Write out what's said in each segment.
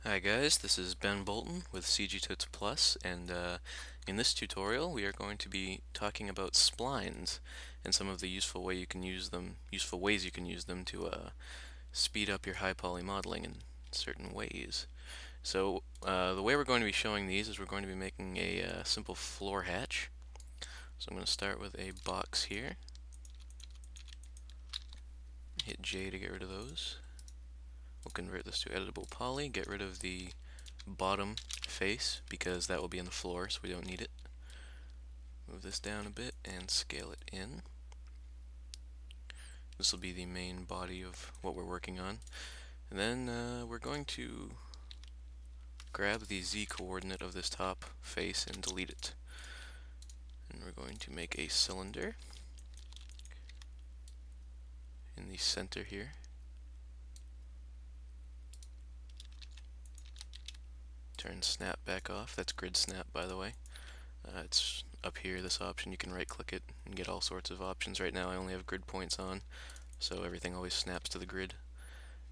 Hi guys, this is Ben Bolton with CG Plus, and in this tutorial we are going to be talking about splines and some of the useful ways you can use them to speed up your high poly modeling in certain ways. So the way we're going to be showing these is we're going to be making a simple floor hatch. So I'm going to start with a box here. Hit J to get rid of those. We'll convert this to editable poly, get rid of the bottom face because that will be in the floor, so we don't need it. Move this down a bit and scale it in. This will be the main body of what we're working on. And then we're going to grab the Z coordinate of this top face and delete it. And we're going to make a cylinder in the center here. Turn snap back off. That's grid snap, by the way. It's up here, this option. You can right click it and get all sorts of options. Right now I only have grid points on, so everything always snaps to the grid.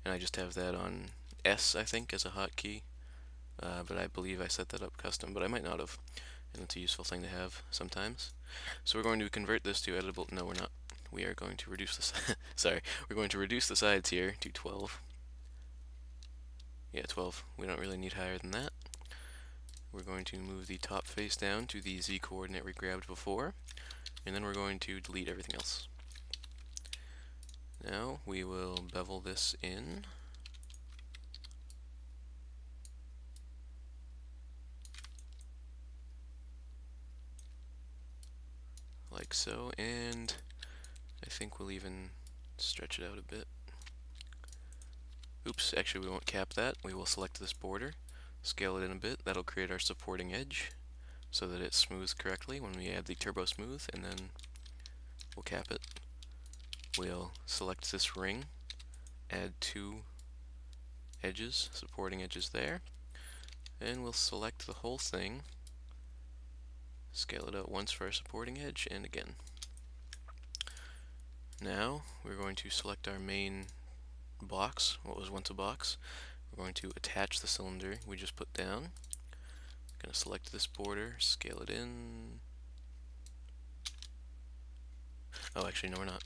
And I just have that on S, I think, as a hotkey. But I believe I set that up custom, but I might not have. And it's a useful thing to have sometimes. So we're going to convert this to editable. No, we're not. We are going to reduce the sorry. We're going to reduce the sides here to 12. Yeah, 12. We don't really need higher than that. We're going to move the top face down to the Z coordinate we grabbed before, and then we're going to delete everything else. Now we will bevel this in. Like so, and I think we'll even stretch it out a bit. Oops, actually we won't cap that. We will select this border, scale it in a bit. That'll create our supporting edge so that it smooths correctly when we add the turbo smooth, and then we'll cap it. We'll select this ring, add two edges, supporting edges there, and we'll select the whole thing, scale it out once for our supporting edge, and again. Now we're going to select our main box, what was once a box. We're going to attach the cylinder we just put down. Going to select this border, scale it in. Oh, actually, no, we're not.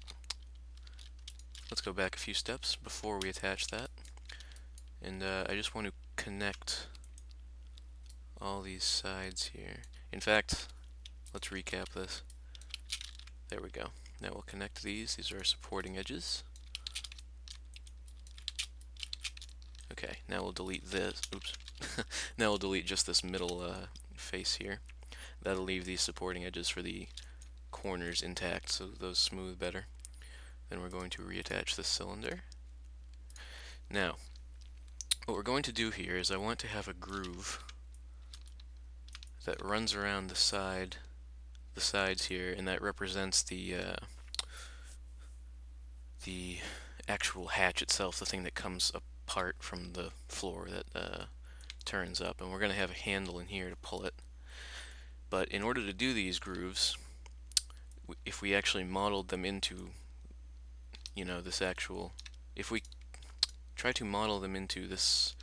Let's go back a few steps before we attach that. And I just want to connect all these sides here. In fact, let's recap this. There we go. Now we'll connect these. These are our supporting edges. Okay, now we'll delete this. Oops. Now we'll delete just this middle face here. That'll leave these supporting edges for the corners intact, so those smooth better. Then we're going to reattach this cylinder. Now, what we're going to do here is I want to have a groove that runs around the sides here, and that represents the actual hatch itself, the thing that comes apart from the floor that turns up, and we're going to have a handle in here to pull it. But in order to do these grooves, if we actually modeled them into, this actual, if we try to model them into this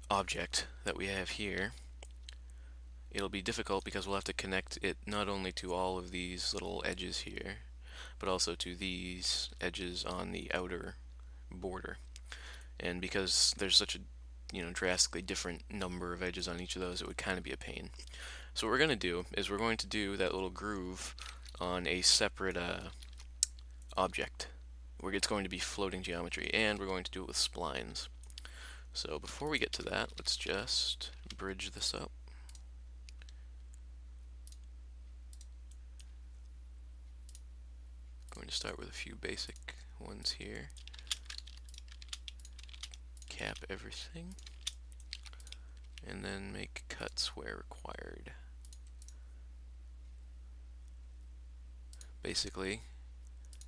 object that we have here, it'll be difficult because we'll have to connect it not only to all of these little edges here, but also to these edges on the outer border. And because there's such a drastically different number of edges on each of those, it would kind of be a pain. So what we're going to do is we're going to do that little groove on a separate object where it's going to be floating geometry, and we're going to do it with splines. So before we get to that, let's just bridge this up. Going to start with a few basic ones here. Cap everything, and then make cuts where required. Basically,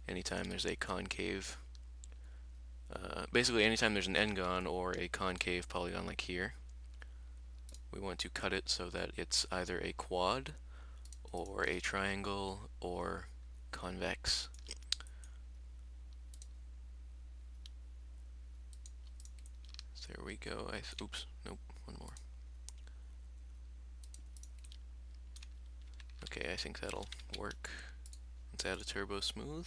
anytime there's a concave, anytime there's an n-gon or a concave polygon like here, we want to cut it so that it's either a quad or a triangle or convex. There we go. Oops, nope, one more. Okay, I think that'll work. Let's add a turbo smooth.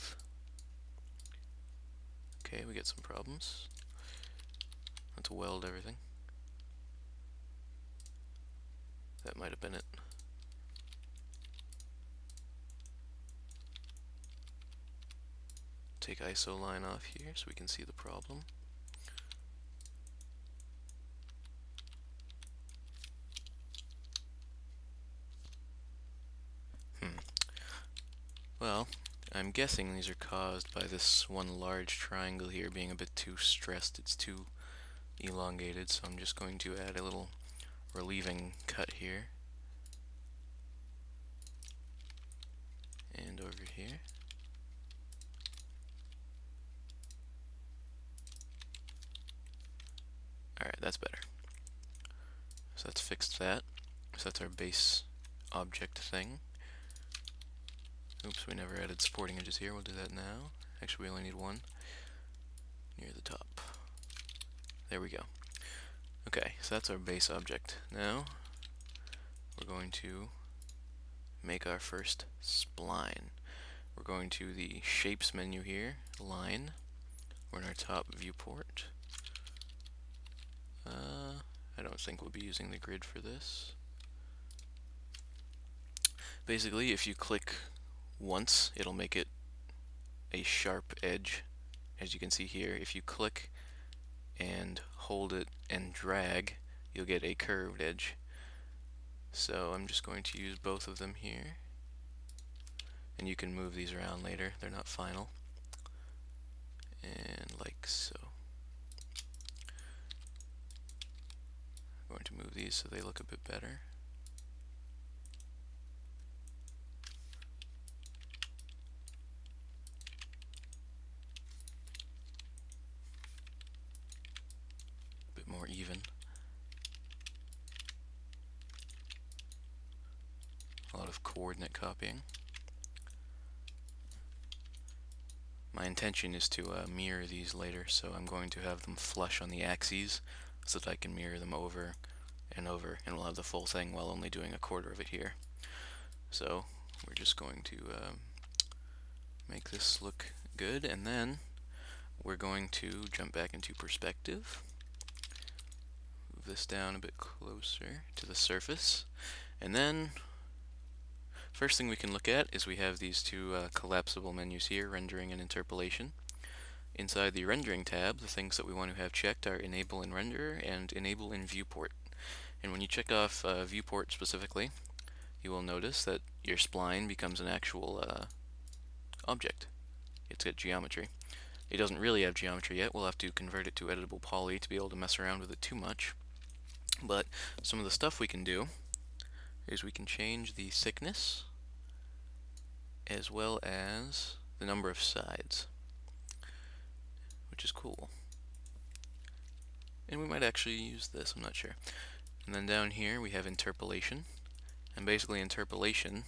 Okay, we get some problems. Let's weld everything. That might have been it. Take ISO line off here so we can see the problem. Well, I'm guessing these are caused by this one large triangle here being a bit too stressed. It's too elongated, so I'm just going to add a little relieving cut here. And over here. Alright, that's better. So that's fixed that. So that's our base object thing. Oops, we never added supporting edges here. We'll do that now. Actually, we only need one near the top. There we go. Okay, so that's our base object. Now, we're going to make our first spline. We're going to the Shapes menu here, Line. We're in our top viewport. I don't think we'll be using the grid for this. Basically, if you click once, it'll make it a sharp edge. As you can see here, if you click and hold it and drag, you'll get a curved edge. So I'm just going to use both of them here. And you can move these around later, they're not final. And like so. I'm going to move these so they look a bit better. A bit more even. A lot of coordinate copying. My intention is to mirror these later, so I'm going to have them flush on the axes so that I can mirror them over, and we'll have the full thing while only doing a quarter of it here. So we're just going to make this look good, and then we're going to jump back into perspective. Move this down a bit closer to the surface, and then first thing we can look at is we have these two collapsible menus here, rendering and interpolation. Inside the rendering tab, the things that we want to have checked are enable in renderer and enable in viewport. And when you check off viewport specifically, you will notice that your spline becomes an actual object. It's got geometry. It doesn't really have geometry yet. We'll have to convert it to editable poly to be able to mess around with it too much. But some of the stuff we can do is we can change the thickness as well as the number of sides, which is cool. And we might actually use this, I'm not sure. And then down here we have interpolation, and basically interpolation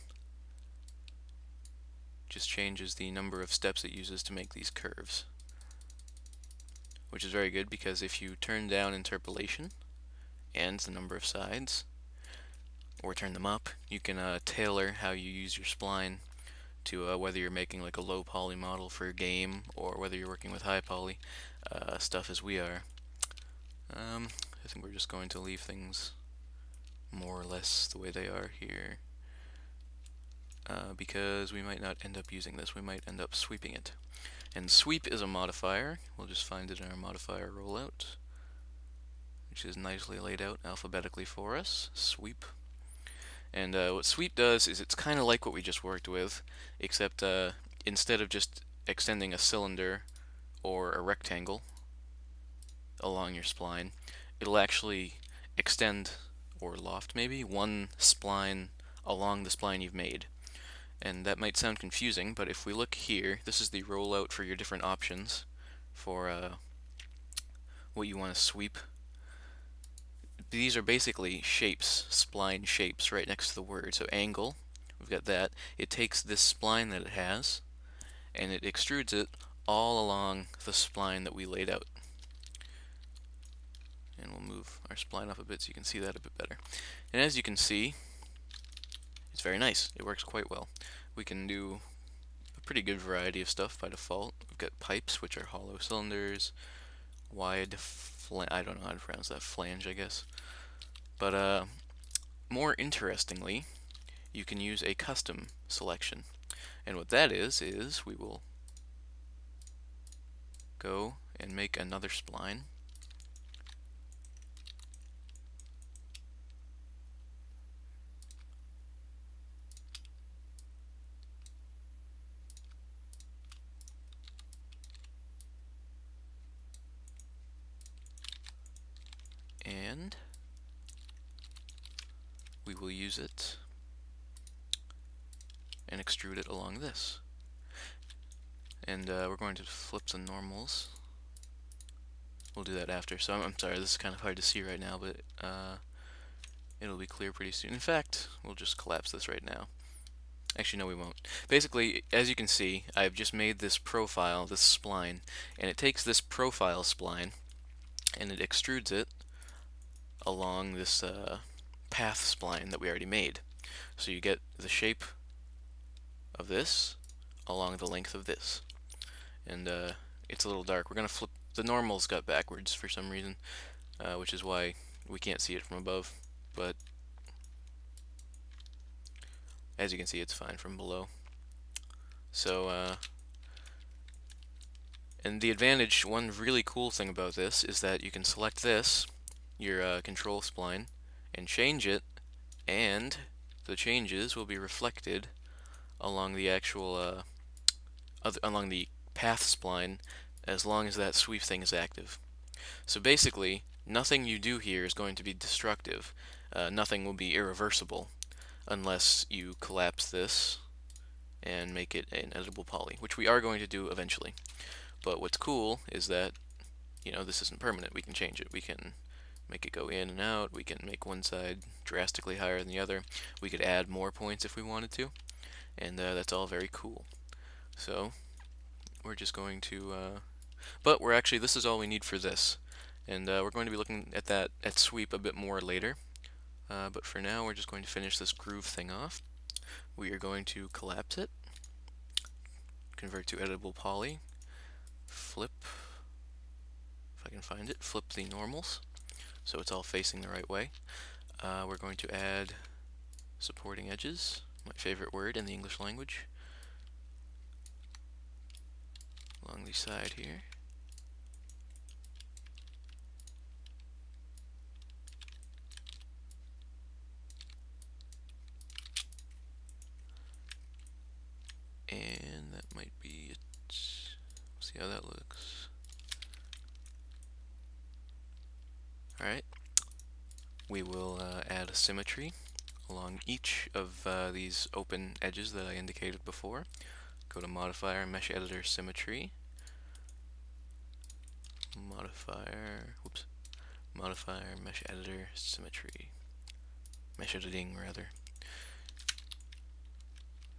just changes the number of steps it uses to make these curves, which is very good because if you turn down interpolation and the number of sides, or turn them up, you can tailor how you use your spline to whether you're making like a low poly model for a game or whether you're working with high poly stuff as we are. I think we're just going to leave things more or less the way they are here because we might not end up using this. We might end up sweeping it. And sweep is a modifier. We'll just find it in our modifier rollout, which is nicely laid out alphabetically for us. Sweep. And what sweep does is it's kind of like what we just worked with, except instead of just extending a cylinder or a rectangle along your spline, it'll actually extend, or loft maybe, one spline along the spline you've made. And that might sound confusing, but if we look here, this is the rollout for your different options for what you want to sweep. These are basically shapes, spline shapes, right next to the word. So angle, we've got that. It takes this spline that it has, and it extrudes it all along the spline that we laid out. And we'll move our spline up a bit so you can see that a bit better. And as you can see, it's very nice. It works quite well. We can do a pretty good variety of stuff by default. We've got pipes, which are hollow cylinders, wide I don't know how to pronounce that, flange, I guess. But more interestingly, you can use a custom selection. And what that is we will go and make another spline. And we will use it and extrude it along this. And we're going to flip the normals. We'll do that after. So I'm sorry, this is kind of hard to see right now, but it'll be clear pretty soon. In fact, we'll just collapse this right now. Actually, no, we won't. Basically, as you can see, I've just made this profile, this spline, and it takes this profile spline and it extrudes it along this path spline that we already made. So you get the shape of this along the length of this. And it's a little dark. We're going to flip. The normals got backwards for some reason, which is why we can't see it from above. But as you can see, it's fine from below. So, and the advantage, one really cool thing about this is that you can select this, your control spline, and change it, and the changes will be reflected along the actual, along the path spline, as long as that sweep thing is active. So basically, nothing you do here is going to be destructive. Nothing will be irreversible unless you collapse this and make it an editable poly, which we are going to do eventually. But what's cool is that, you know, this isn't permanent. We can change it. We can make it go in and out. We can make one side drastically higher than the other. We could add more points if we wanted to, and that's all very cool. So we're just going to, but we're actually, this is all we need for this, and we're going to be looking at that at sweep a bit more later. But for now, we're just going to finish this groove thing off. We are going to collapse it, convert to editable poly, flip, if I can find it, flip the normals so it's all facing the right way. We're going to add supporting edges, my favorite word in the English language, along the side here. And that might be it. See how that looks. Alright. We will add a symmetry along each of these open edges that I indicated before. Go to Modifier, Mesh Editor, Symmetry. Modifier, Mesh Editor, Symmetry. Mesh Editing, rather.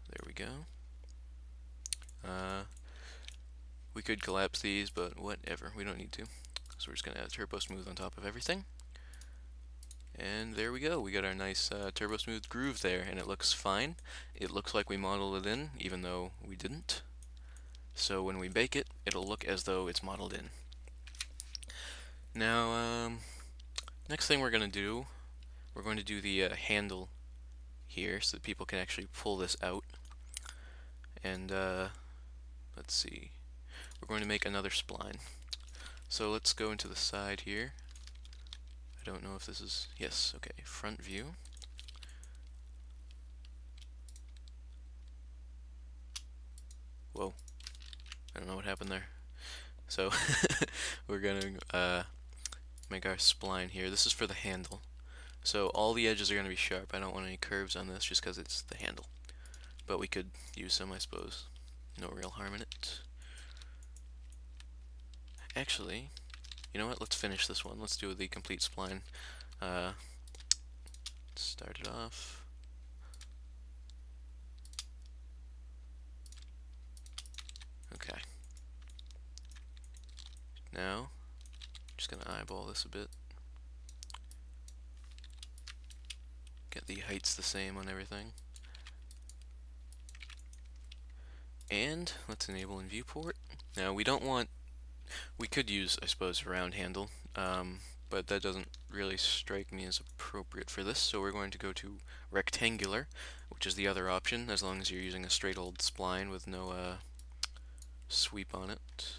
There we go. We could collapse these, but whatever, we don't need to. So we're just going to add Turbo Smooth on top of everything. And there we go, we got our nice Turbo Smooth groove there, and it looks fine. It looks like we modeled it in, even though we didn't. So when we bake it, it'll look as though it's modeled in. Now, next thing we're going to do the handle here so that people can actually pull this out. And let's see, we're going to make another spline. So let's go into the side here. I don't know if this is, yes, okay, front view. Whoa, I don't know what happened there. So we're going to make our spline here. This is for the handle. So all the edges are going to be sharp. I don't want any curves on this just because it's the handle. But we could use some, I suppose. No real harm in it. Actually, you know what? Let's finish this one. Let's do the complete spline. Start it off. Okay. Now, just going to eyeball this a bit. Get the heights the same on everything. And let's enable in viewport. Now we don't want, we could use, I suppose, a round handle, but that doesn't really strike me as appropriate for this, so we're going to go to rectangular, which is the other option, as long as you're using a straight old spline with no sweep on it.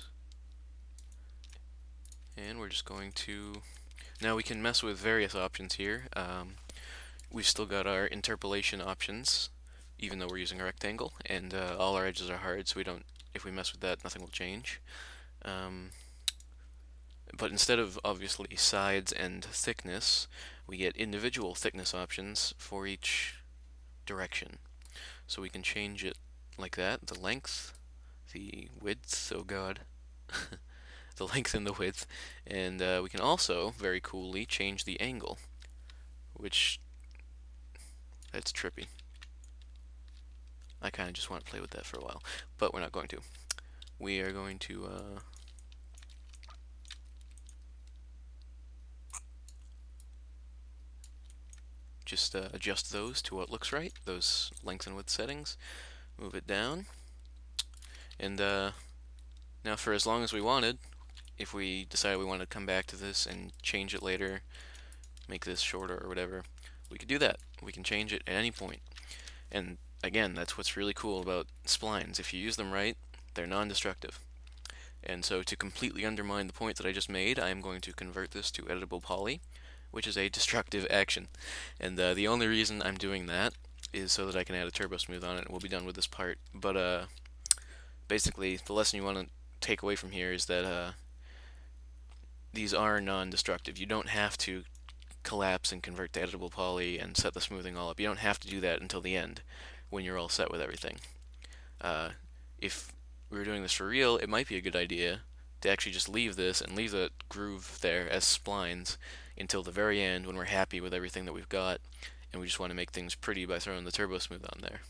And we're just going to, now we can mess with various options here. We've still got our interpolation options, even though we're using a rectangle, and all our edges are hard, so we don't, if we mess with that, nothing will change. But instead of obviously sides and thickness, we get individual thickness options for each direction. So we can change it like that, the length, the width, oh god, the length and the width, and we can also, very coolly, change the angle, which, that's trippy. I kind of just want to play with that for a while, but we're not going to. We are going to just adjust those to what looks right, those length and width settings, move it down, and now for as long as we wanted, if we decide we want to come back to this and change it later, make this shorter or whatever, we could do that. We can change it at any point. And again, that's what's really cool about splines. If you use them right, they're non-destructive. And so to completely undermine the point that I just made, I am going to convert this to editable poly, which is a destructive action. And the only reason I'm doing that is so that I can add a turbo smooth on it, and we'll be done with this part. But basically, the lesson you want to take away from here is that these are non-destructive. You don't have to collapse and convert to editable poly and set the smoothing all up. You don't have to do that until the end when you're all set with everything. If we were doing this for real, it might be a good idea to actually just leave this and leave the groove there as splines until the very end when we're happy with everything that we've got and we just want to make things pretty by throwing the turbo smooth on there.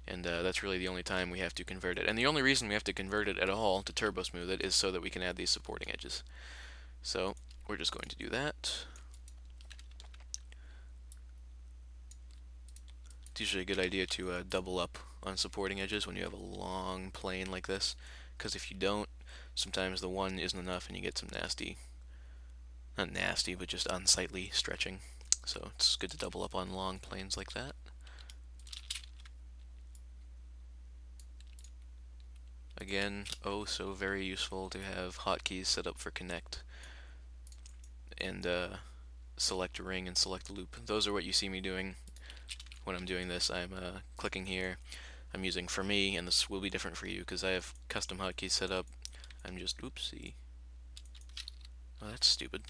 And that's really the only time we have to convert it. And the only reason we have to convert it at all to turbo smooth it is so that we can add these supporting edges. So we're just going to do that. It's usually a good idea to double up on supporting edges when you have a long plane like this, because if you don't, sometimes the one isn't enough and you get some nasty, not nasty, but just unsightly stretching. So it's good to double up on long planes like that. Again, oh so very useful to have hotkeys set up for connect and select ring and select loop. Those are what you see me doing when I'm doing this. I'm clicking here. I'm using for me, and this will be different for you because I have custom hotkeys set up. I'm just, oopsie. Oh, that's stupid.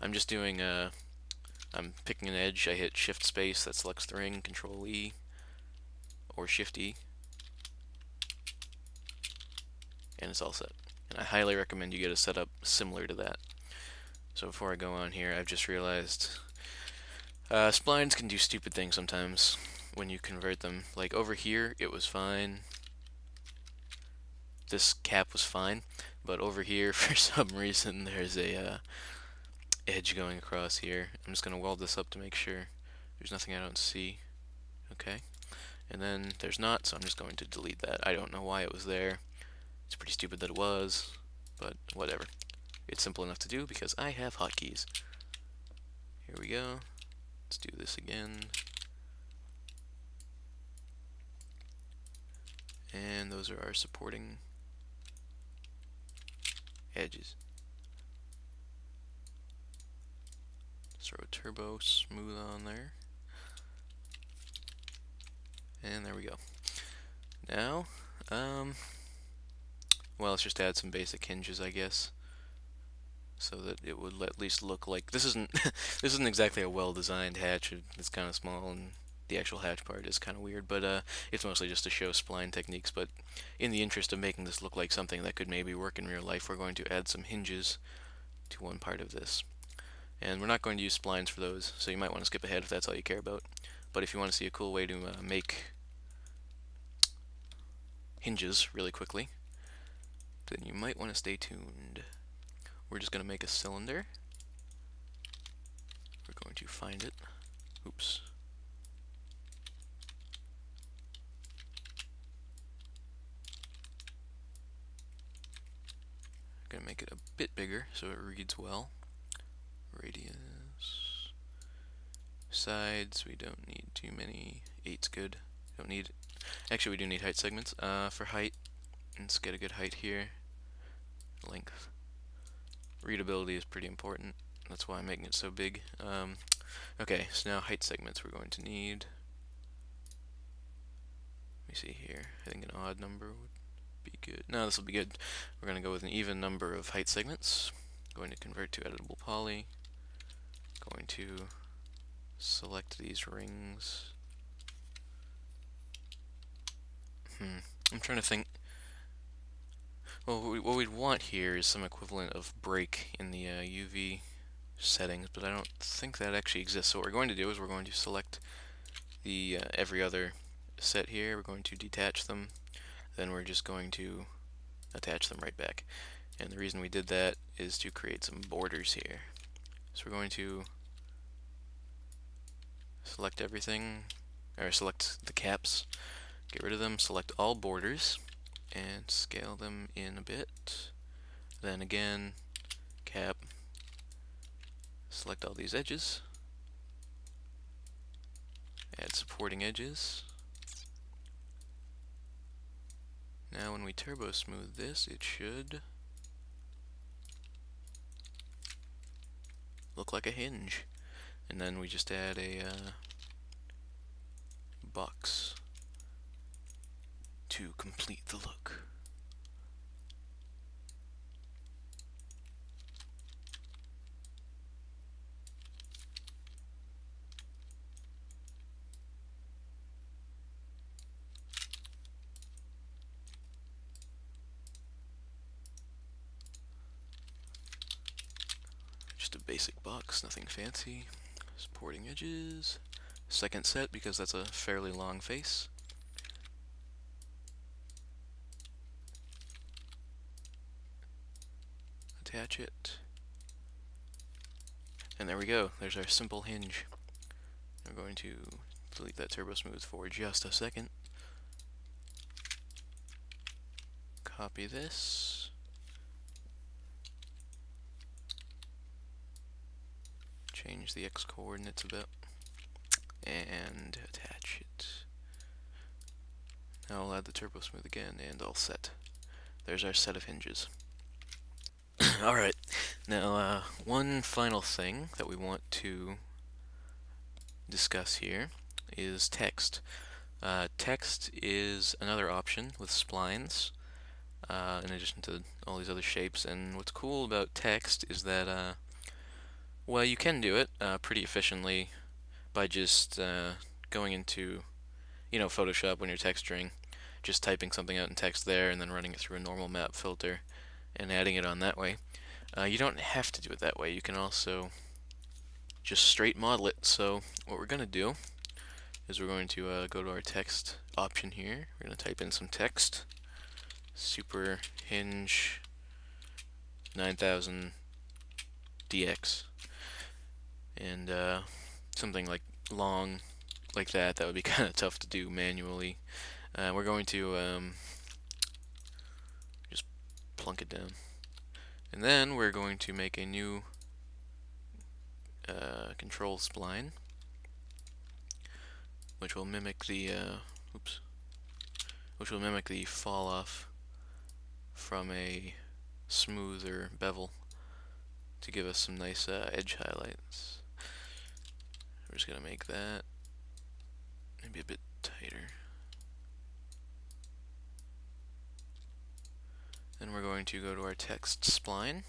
I'm just doing, I'm picking an edge. I hit Shift Space, that selects the ring, Control E, or Shift E, and it's all set. And I highly recommend you get a setup similar to that. So before I go on here, I've just realized splines can do stupid things sometimes when you convert them. Like over here, it was fine. This cap was fine, but over here, for some reason, there's a edge going across here. I'm just going to weld this up to make sure there's nothing I don't see. Okay. And then there's not, so I'm just going to delete that. I don't know why it was there. It's pretty stupid that it was, but whatever. It's simple enough to do because I have hotkeys. Here we go. Let's do this again. And those are our supporting edges. Throw a turbo smooth on there. And there we go. Now, well, let's just add some basic hinges, I guess, so that it would at least look like this isn't this isn't exactly a well-designed hatch. It's kind of small, and the actual hatch part is kind of weird, but it's mostly just to show spline techniques. But in the interest of making this look like something that could maybe work in real life, we're going to add some hinges to one part of this. And we're not going to use splines for those, so you might want to skip ahead if that's all you care about. But if you want to see a cool way to make hinges really quickly, then you might want to stay tuned. We're just going to make a cylinder. We're going to find it. Oops. Gonna make it a bit bigger so it reads well. Radius. Sides, we don't need too many. 8's good. Don't need. Actually, we do need height segments. For height, let's get a good height here. Length. Readability is pretty important. That's why I'm making it so big. Okay, so now height segments we're going to need. Let me see here. I think an odd number would be good. No, this will be good. We're going to go with an even number of height segments. Going to convert to editable poly. Going to select these rings. I'm trying to think. Well, what we'd want here is some equivalent of break in the UV settings, but I don't think that actually exists. So what we're going to do is we're going to select the every other set here. We're going to detach them. Then we're just going to attach them right back. And the reason we did that is to create some borders here. So we're going to select everything, or select the caps, get rid of them, select all borders, and scale them in a bit. Then again, cap, select all these edges, add supporting edges. Now when we turbo smooth this, it should look like a hinge. And then we just add a box to complete the look. Just a basic box, nothing fancy. Supporting edges. Second set because that's a fairly long face. Attach it. And there we go. There's our simple hinge. We're going to delete that turbo smooth for just a second. Copy this. Change the x coordinates a bit. And attach it. Now I'll add the turbo smooth again and all set. There's our set of hinges. Alright, now one final thing that we want to discuss here is text. Text is another option with splines, in addition to all these other shapes, and what's cool about text is that, well, you can do it pretty efficiently by just going into, Photoshop when you're texturing, just typing something out in text there and then running it through a normal map filter and adding it on that way. You don't have to do it that way. You can also just straight model it. So what we're going to do is we're going to go to our text option here. We're going to type in some text. Super hinge 9000 DX. And something like long like that would be kind of tough to do manually. We're going to just plunk it down. And then we're going to make a new control spline, which will mimic the fall off from a smoother bevel to give us some nice edge highlights. We're just gonna make that maybe a bit tighter. Then we're going to go to our text spline.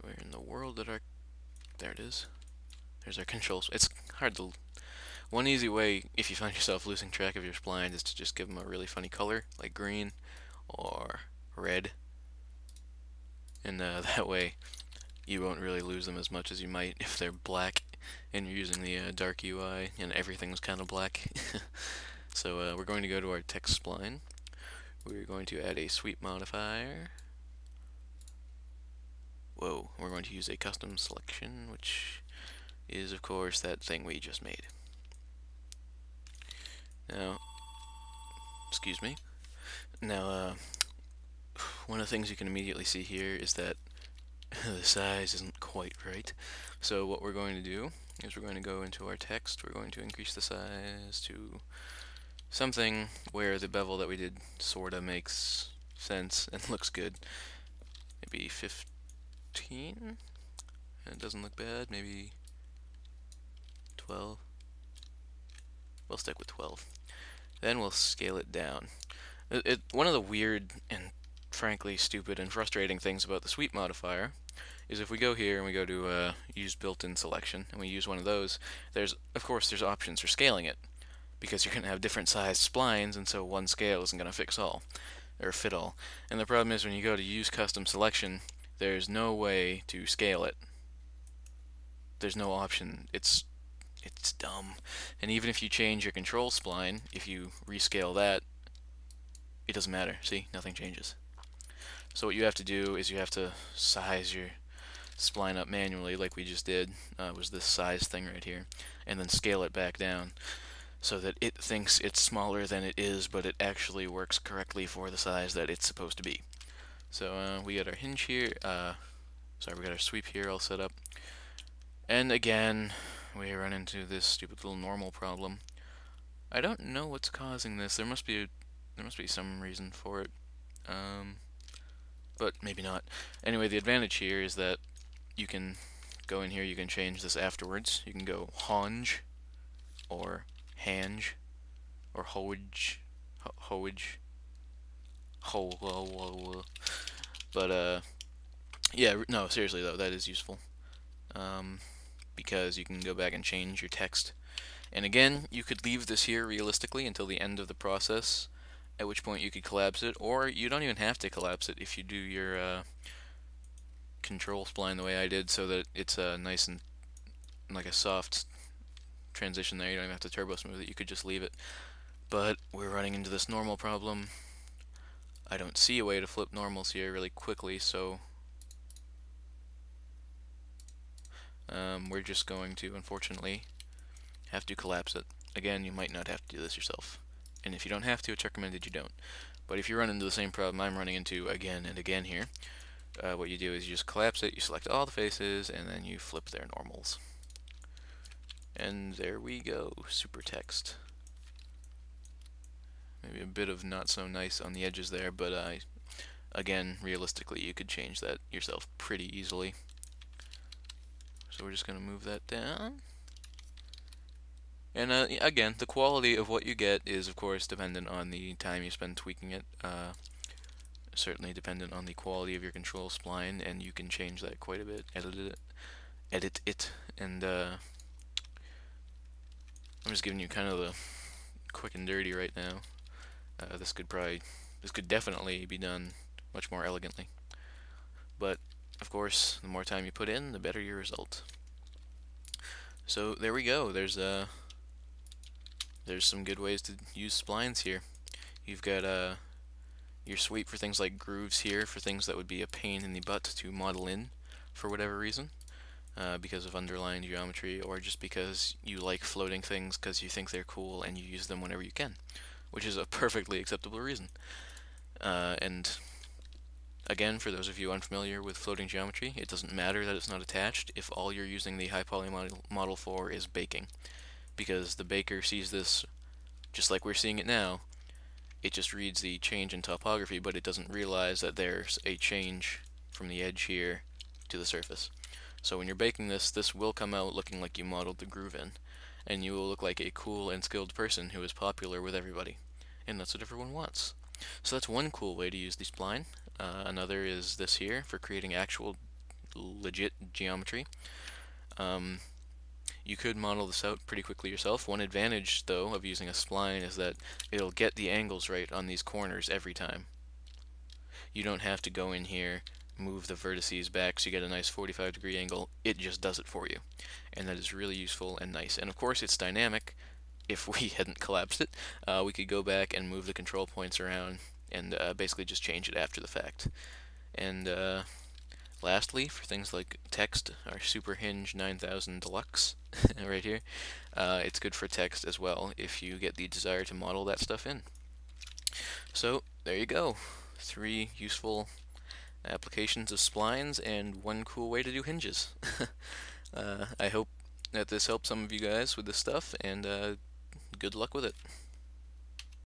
Where in the world did our... There it is. There's our controls. It's hard to... One easy way, if you find yourself losing track of your splines, is to just give them a really funny color, like green or red. And that way, you won't really lose them as much as you might if they're black and you're using the dark UI and everything's kind of black. So we're going to go to our text spline. We're going to add a sweep modifier. Whoa, we're going to use a custom selection, which is, of course, that thing we just made. Now, excuse me. Now, one of the things you can immediately see here is that the size isn't quite right. So what we're going to do is we're going to go into our text. We're going to increase the size to something where the bevel that we did sorta makes sense and looks good. Maybe 15? It doesn't look bad. Maybe 12. We'll stick with 12. Then we'll scale it down. One of the weird and frankly stupid and frustrating things about the sweep modifier is if we go here and we go to use built-in selection and we use one of those, of course there's options for scaling it because you're going to have different sized splines, and so one scale isn't going to fix all or fit all. And the problem is when you go to use custom selection, there's no way to scale it. There's no option. It's dumb. And even if you change your control spline, if you rescale that, it doesn't matter. See, nothing changes. So what you have to do is you have to size your spline up manually like we just did, was this size thing right here, and then scale it back down so that it thinks it's smaller than it is, but it actually works correctly for the size that it's supposed to be. So we got our hinge here, we got our sweep here all set up. And again, we run into this stupid little normal problem. I don't know what's causing this. There must be some reason for it. But maybe not. Anyway, the advantage here is that you can go in here, you can change this afterwards. You can go honge, or hange, or hoage, but yeah, no, seriously though, that is useful. Because you can go back and change your text. And again, you could leave this here realistically until the end of the process, at which point you could collapse it, or you don't even have to collapse it if you do your control spline the way I did, so that it's nice and like a soft transition there. You don't even have to turbo smooth it, you could just leave it. But we're running into this normal problem. I don't see a way to flip normals here really quickly, so we're just going to, unfortunately, have to collapse it. Again, you might not have to do this yourself. And if you don't have to, it's recommended you don't. But if you run into the same problem I'm running into again and again here, what you do is you just collapse it, you select all the faces, and then you flip their normals. And there we go, super text. Maybe a bit of not so nice on the edges there, but again, realistically, you could change that yourself pretty easily. So we're just going to move that down. And again, the quality of what you get is, of course, dependent on the time you spend tweaking it. Certainly dependent on the quality of your control spline, and you can change that quite a bit. Edit it, and I'm just giving you kind of the quick and dirty right now. This could definitely be done much more elegantly. But of course, the more time you put in, the better your result. So there we go. There's some good ways to use splines here. You've got your sweep for things like grooves here, for things that would be a pain in the butt to model in for whatever reason, because of underlying geometry, or just because you like floating things because you think they're cool and you use them whenever you can, which is a perfectly acceptable reason. And again, for those of you unfamiliar with floating geometry, it doesn't matter that it's not attached if all you're using the high poly model for is baking, because the baker sees this just like we're seeing it now. It just reads the change in topography, but it doesn't realize that there's a change from the edge here to the surface. So when you're baking this, this will come out looking like you modeled the groove in, and you will look like a cool and skilled person who is popular with everybody. And that's what everyone wants. So that's one cool way to use the spline. Another is this here, for creating actual legit geometry. You could model this out pretty quickly yourself. One advantage, though, of using a spline is that it'll get the angles right on these corners every time. You don't have to go in here, move the vertices back so you get a nice 45-degree angle. It just does it for you. And that is really useful and nice. And of course, it's dynamic. If we hadn't collapsed it, we could go back and move the control points around and basically just change it after the fact. And Lastly, for things like text, our Super Hinge 9000 Deluxe right here, it's good for text as well if you get the desire to model that stuff in. So there you go, 3 useful applications of splines and 1 cool way to do hinges. I hope that this helps some of you guys with this stuff, and good luck with it.